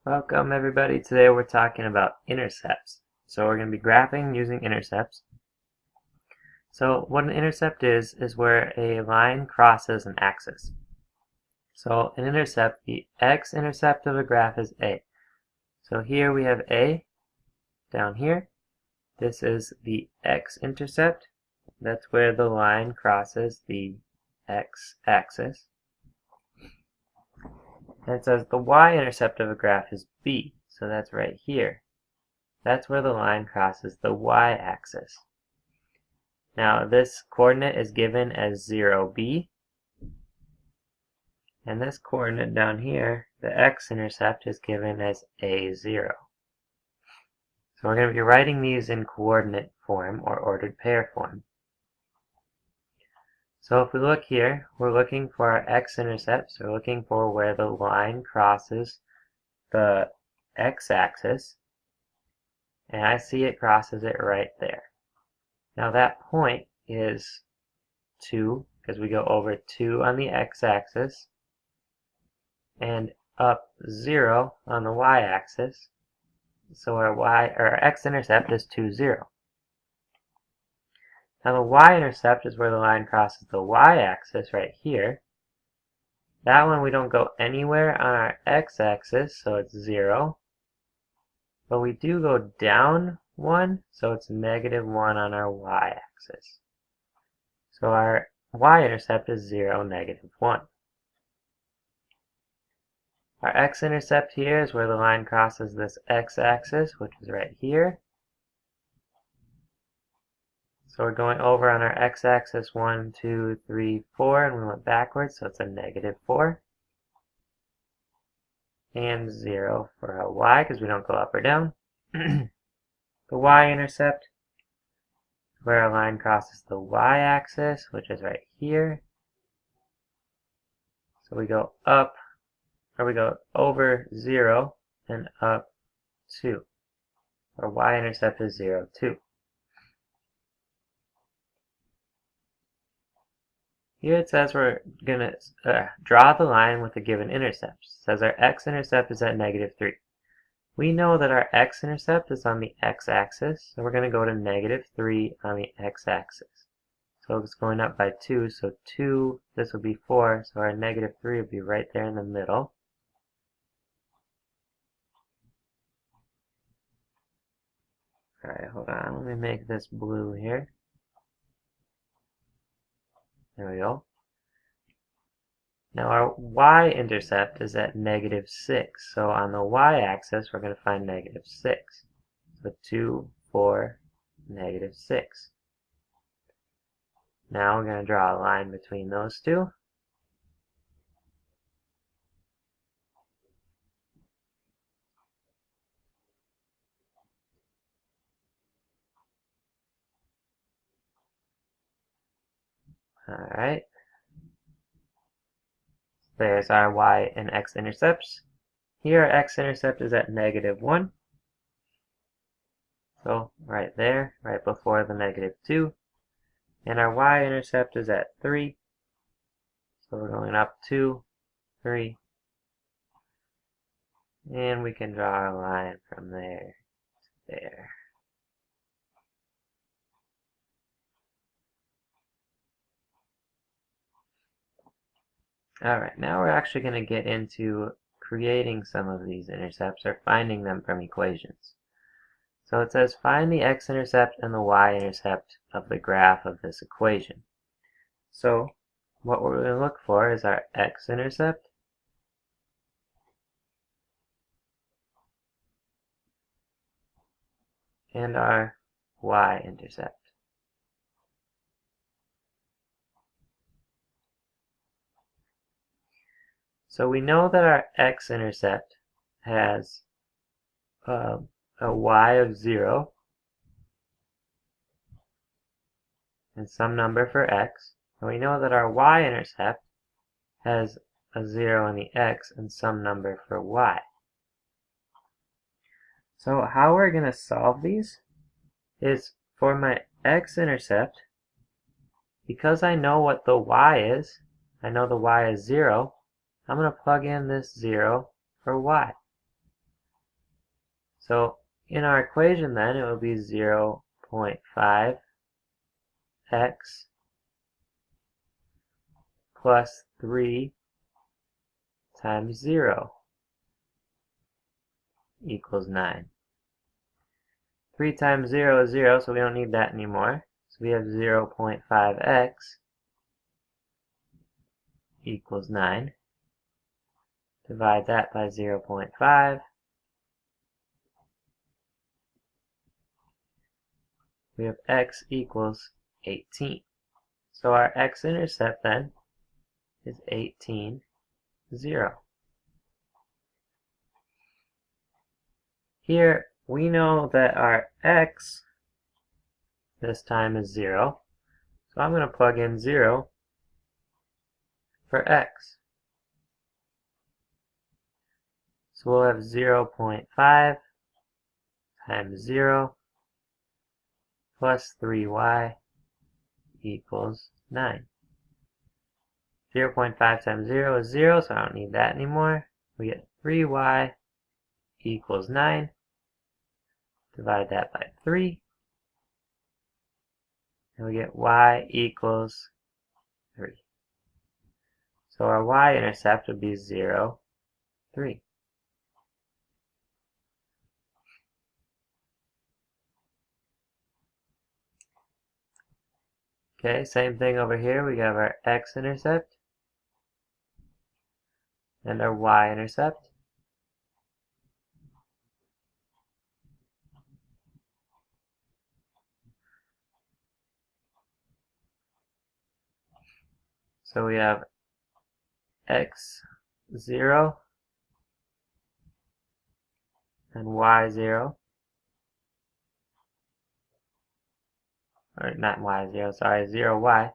Welcome everybody. Today we're talking about intercepts. So we're going to be graphing using intercepts. So what an intercept is where a line crosses an axis. So an intercept, the x-intercept of a graph is A. So here we have A down here. This is the x-intercept. That's where the line crosses the x-axis. And it says the y-intercept of a graph is B, so that's right here. That's where the line crosses the y-axis. Now this coordinate is given as 0b, and this coordinate down here, the x-intercept, is given as a0. So we're going to be writing these in coordinate form or ordered pair form. So if we look here, we're looking for our x-intercepts. We're looking for where the line crosses the x-axis, and I see it crosses it right there. Now that point is 2, because we go over 2 on the x-axis, and up 0 on the y-axis. So our x-intercept is 2, 0. Now the y-intercept is where the line crosses the y-axis right here. That one we don't go anywhere on our x-axis, so it's 0. But we do go down 1, so it's -1 on our y-axis. So our y-intercept is 0, -1. Our x-intercept here is where the line crosses this x-axis, which is right here. So we're going over on our x-axis 1, 2, 3, 4, and we went backwards, so it's a -4. And 0 for our y, because we don't go up or down. The y-intercept is where our line crosses the y-axis, which is right here. So we go up, or we go over 0 and up 2. Our y-intercept is 0, 2. Here it says we're going to draw the line with the given intercept. It says our x-intercept is at -3. We know that our x-intercept is on the x-axis, so we're going to go to -3 on the x-axis. So it's going up by 2, so 2, this would be 4, so our -3 would be right there in the middle. Alright, hold on, let me make this blue here. There we go. Now our y-intercept is at -6, so on the y-axis we're going to find -6. So 2, 4, -6. Now we're going to draw a line between those two. Alright. There's our y and x intercepts. Here our x-intercept is at -1. So right there, right before the -2. And our y-intercept is at 3. So we're going up 2, 3. And we can draw a line from there to there. Alright, now we're actually going to get into creating some of these intercepts or finding them from equations. So it says find the x-intercept and the y-intercept of the graph of this equation. So what we're going to look for is our x-intercept and our y-intercept. So we know that our x-intercept has a y of 0 and some number for x. And we know that our y-intercept has a 0 in the x and some number for y. So how we're going to solve these is for my x-intercept, because I know what the y is, I know the y is 0, I'm going to plug in this 0 for y. So in our equation then, it will be 0.5 x plus 3 times 0 equals 9. 3 times 0 is 0, so we don't need that anymore. So we have 0.5x equals 9. Divide that by 0.5. We have x equals 18. So our x-intercept then is 18, 0. Here we know that our x this time is 0. So I'm going to plug in 0 for x. So we'll have 0.5 times 0 plus 3y equals 9. 0.5 times 0 is 0, so I don't need that anymore. We get 3y equals 9. Divide that by 3. And we get y equals 3. So our y-intercept would be 0, 3. Okay, same thing over here. We have our x-intercept and our y-intercept. So we have x0 and y0. Or not y0, sorry, 0y.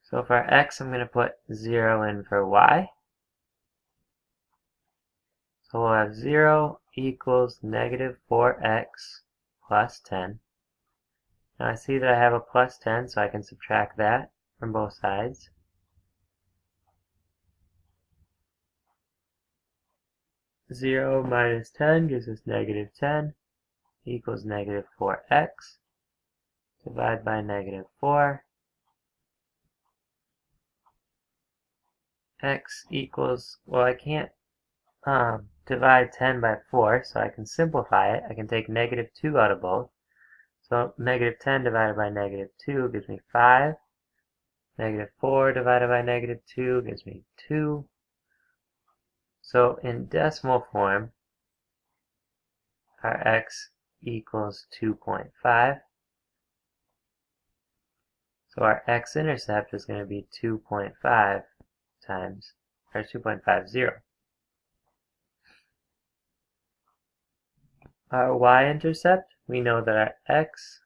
So for x, I'm going to put 0 in for y. So we'll have 0 equals negative 4x plus 10. Now I see that I have a plus 10, so I can subtract that from both sides. Zero minus 10 gives us negative 10 equals negative 4x. Divide by negative 4. X equals, well, I can't divide 10 by 4, so I can simplify it. I can take negative 2 out of both. So negative 10 divided by negative 2 gives me 5. Negative 4 divided by negative 2 gives me 2. So in decimal form, our x equals 2.5. So our x-intercept is going to be 2.5 times, or 2.50. Our y-intercept, we know that our x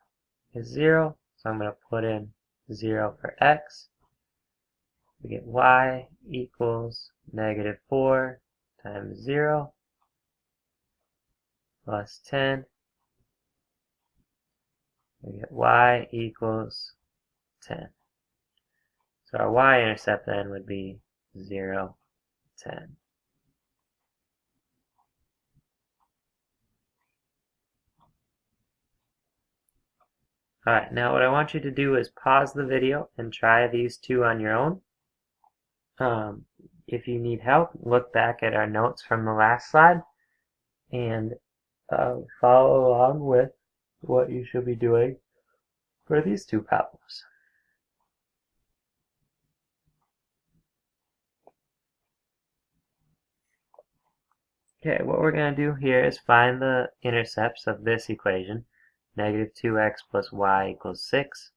is 0, so I'm going to put in 0 for x. We get y equals negative 4 times 0 plus 10. We get y equals 10. So our y-intercept then would be 0, 10. Alright, now what I want you to do is pause the video and try these two on your own. If you need help, look back at our notes from the last slide and follow along with what you should be doing for these two problems. Okay, what we're going to do here is find the intercepts of this equation. Negative 2x plus y equals 6.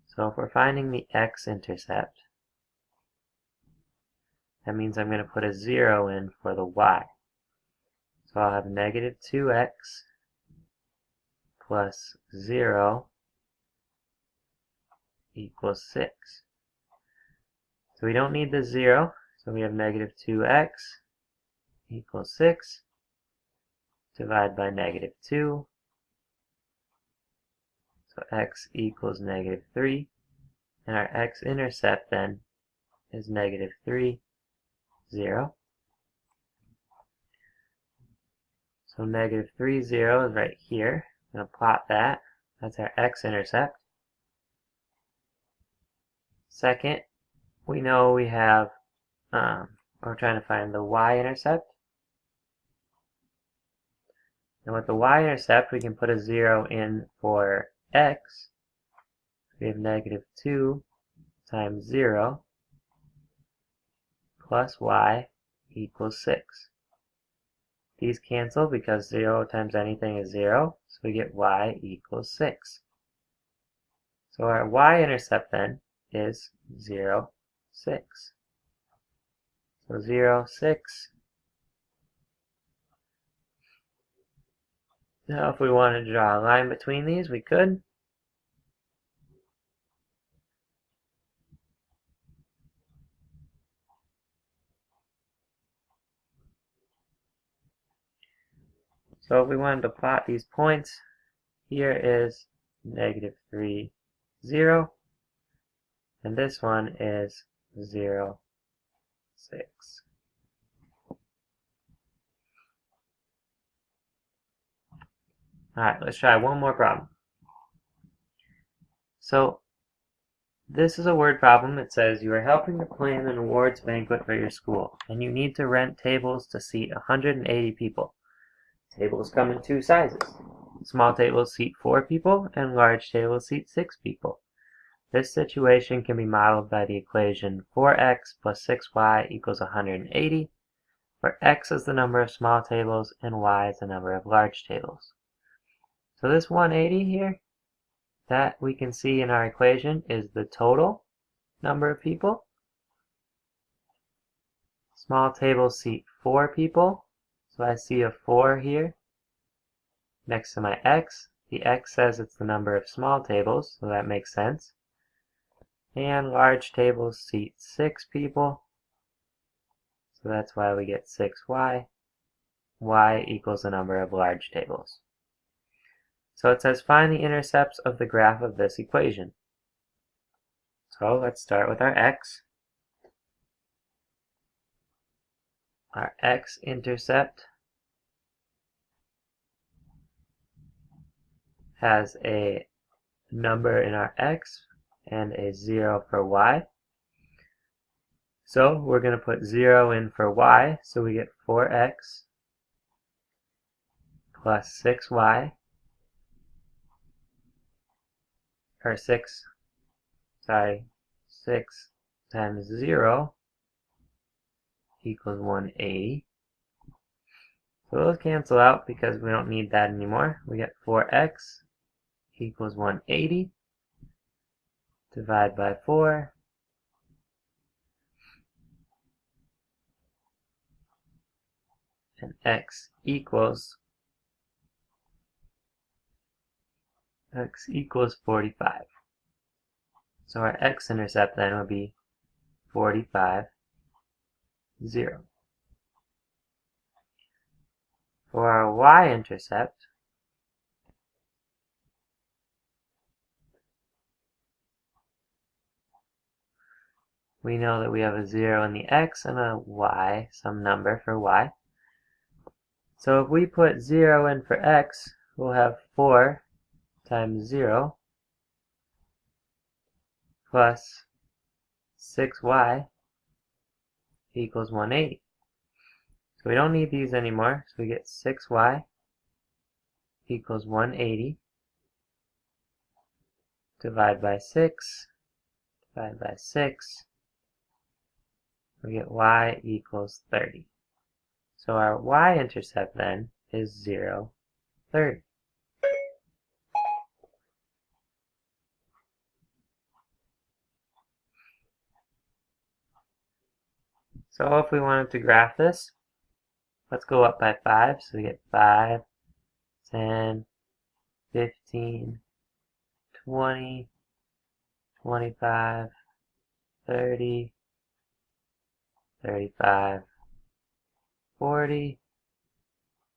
So if we're finding the x-intercept, that means I'm going to put a 0 in for the y. So I'll have negative 2x plus 0 equals 6. So we don't need the 0, so we have negative 2x equals 6. Divide by negative 2. So x equals negative 3. And our x-intercept then is negative 3, 0. So negative 3, 0 is right here. I'm going to plot that. That's our x-intercept. Second, we know we have, we're trying to find the y-intercept. And with the y-intercept, we can put a 0 in for x. We have negative 2 times 0 plus y equals 6. These cancel because 0 times anything is 0, so we get y equals 6. So our y-intercept then is 0, 6. So 0, 6. Now if we wanted to draw a line between these, we could. So if we wanted to plot these points, here is negative 3, 0. And this one is 0, 6. Alright, let's try one more problem. So, this is a word problem. It says you are helping to plan an awards banquet for your school, and you need to rent tables to seat 180 people. Tables come in two sizes. Small tables seat 4 people, and large tables seat 6 people. This situation can be modeled by the equation 4x plus 6y equals 180, where x is the number of small tables and y is the number of large tables. So this 180 here, that we can see in our equation is the total number of people. Small tables seat 4 people, so I see a 4 here next to my x. The x says it's the number of small tables, so that makes sense. And large tables seat 6 people, so that's why we get 6y. Y equals the number of large tables. So it says find the intercepts of the graph of this equation. So let's start with our x. Our x-intercept has a number in our x and a 0 for y. So we're going to put 0 in for y, so we get 4x plus 6y, or 6 times 0 equals 180. So those cancel out because we don't need that anymore. We get 4x equals 180. Divide by 4. And x equals 45. So our x-intercept then would be 45, 0. For our y-intercept, we know that we have a 0 in the x and a y, some number for y. So if we put 0 in for x, we'll have 4 times 0 plus 6y equals 180. So we don't need these anymore, so we get 6y equals 180. Divide by 6, divide by 6, we get y equals 30. So our y-intercept then is 0, 30. So if we wanted to graph this, let's go up by 5. So we get 5, 10, 15, 20, 25, 30, 35, 40,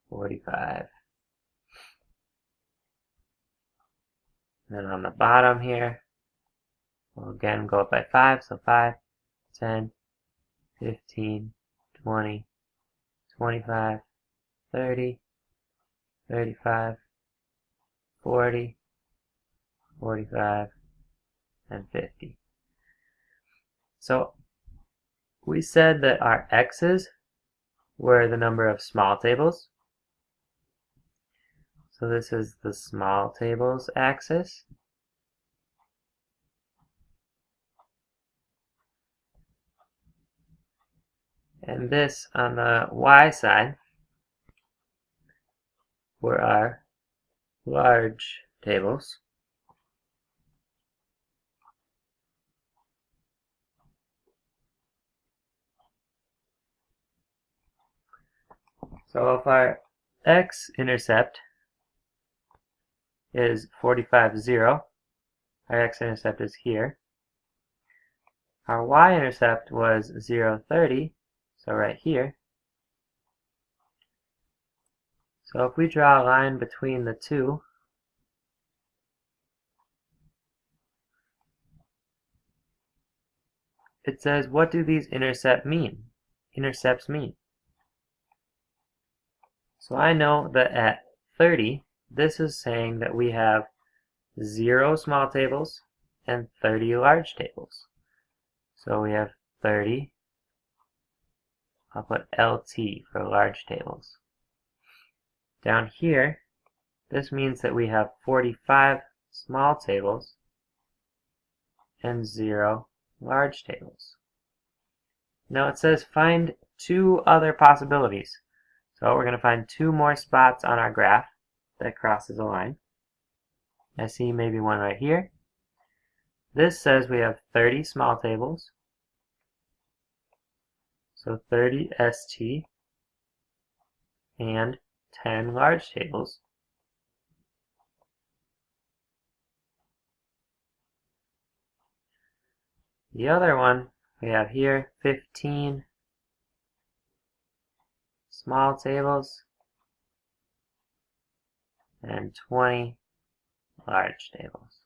45. And then on the bottom here, We'll again go up by 5, so 5, 10, 15, 20, 25, 30, 35, 40, 45, and 50. So we said that our x's were the number of small tables. So this is the small tables axis. And this on the y side were our large tables. So if our x-intercept is 45, 0, our x-intercept is here. Our y-intercept was 0, 30, so right here. So if we draw a line between the two, it says, what do these intercepts mean? So I know that at 30, this is saying that we have 0 small tables and 30 large tables. So we have 30, I'll put LT for large tables. Down here, this means that we have 45 small tables and 0 large tables. Now it says find 2 other possibilities. So we're going to find 2 more spots on our graph that crosses a line. I see maybe one right here. This says we have 30 small tables. So 30 ST and 10 large tables. The other one we have here, 15 small tables and 20 large tables.